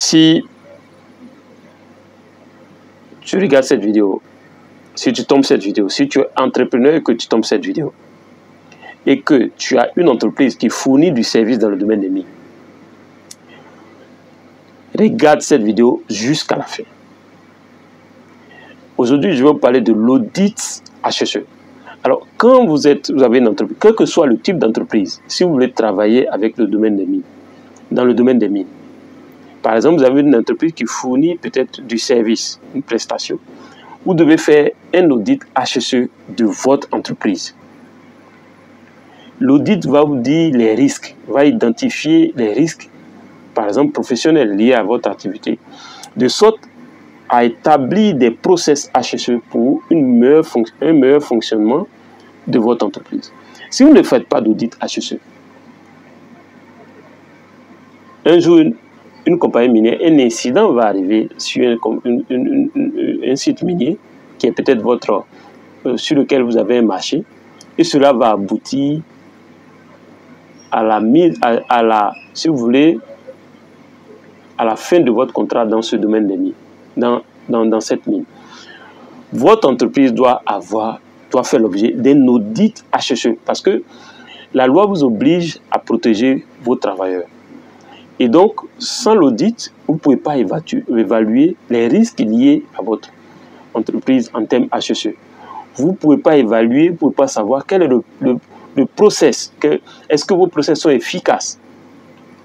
Si tu regardes cette vidéo, si tu tombes cette vidéo, si tu es entrepreneur et que tu tombes cette vidéo, et que tu as une entreprise qui fournit du service dans le domaine des mines, regarde cette vidéo jusqu'à la fin. Aujourd'hui, je vais vous parler de l'audit HSE. Alors, quand vous avez une entreprise, quel que soit le type d'entreprise, si vous voulez travailler avec le domaine des mines, dans le domaine des mines, par exemple, vous avez une entreprise qui fournit peut-être du service, une prestation, vous devez faire un audit HSE de votre entreprise. L'audit va vous dire les risques, va identifier les risques, par exemple professionnels liés à votre activité, de sorte à établir des process HSE pour un meilleur fonctionnement de votre entreprise. Si vous ne faites pas d'audit HSE, un jour, une compagnie minière, un incident va arriver sur un site minier qui est peut-être sur lequel vous avez un marché, et cela va aboutir à la mise, si vous voulez, à la fin de votre contrat dans ce domaine des mines, dans cette mine. Votre entreprise doit faire l'objet d'un audit HSE parce que la loi vous oblige à protéger vos travailleurs. Et donc, sans l'audit, vous ne pouvez pas évaluer les risques liés à votre entreprise en termes HSE. Vous ne pouvez pas évaluer, vous ne pouvez pas savoir quel est le process. Est-ce que vos process sont efficaces?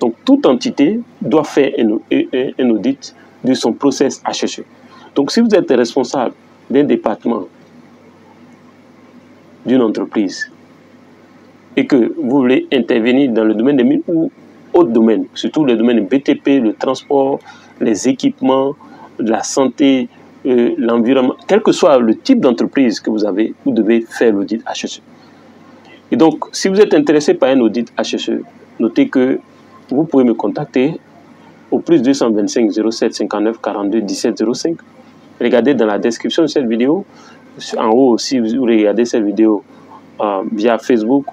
Donc, toute entité doit faire un audit de son process HSE. Donc, si vous êtes responsable d'un département, d'une entreprise, et que vous voulez intervenir dans le domaine des mines ou autres domaines, surtout le domaine BTP, le transport, les équipements, la santé, l'environnement, quel que soit le type d'entreprise que vous avez, vous devez faire l'audit HSE. Et donc, si vous êtes intéressé par un audit HSE, notez que vous pouvez me contacter au plus 225 07 59 42 17 05. Regardez dans la description de cette vidéo. En haut, si vous regardez cette vidéo via Facebook,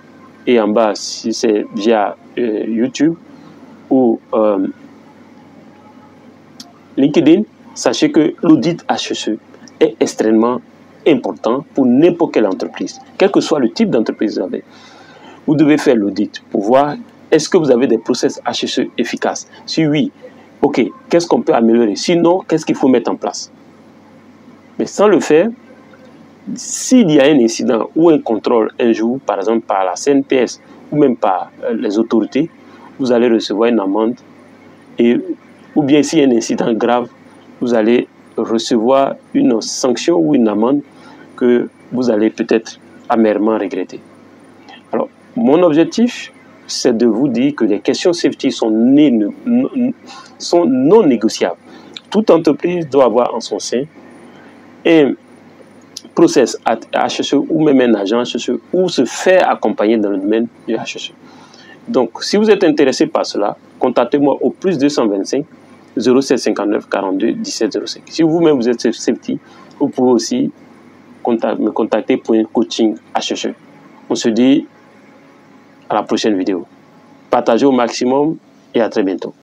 et en bas, si c'est via YouTube ou LinkedIn, sachez que l'audit HSE est extrêmement important pour n'importe quelle entreprise, quel que soit le type d'entreprise que vous avez. Vous devez faire l'audit pour voir est-ce que vous avez des process HSE efficaces. Si oui, ok, qu'est-ce qu'on peut améliorer? Sinon, qu'est-ce qu'il faut mettre en place? Mais sans le faire, s'il y a un incident ou un contrôle un jour, par exemple par la CNPS ou même par les autorités, vous allez recevoir une amende. Ou bien s'il y a un incident grave, vous allez recevoir une sanction ou une amende que vous allez peut-être amèrement regretter. Alors, mon objectif, c'est de vous dire que les questions safety sont non négociables. Toute entreprise doit avoir en son sein un process HSE ou même un agent HSE ou se faire accompagner dans le domaine du HSE. Donc, si vous êtes intéressé par cela, contactez-moi au plus 225 07 59 42 17 05. Si vous-même vous êtes safety, vous pouvez aussi me contacter pour un coaching HSE. On se dit à la prochaine vidéo. Partagez au maximum et à très bientôt.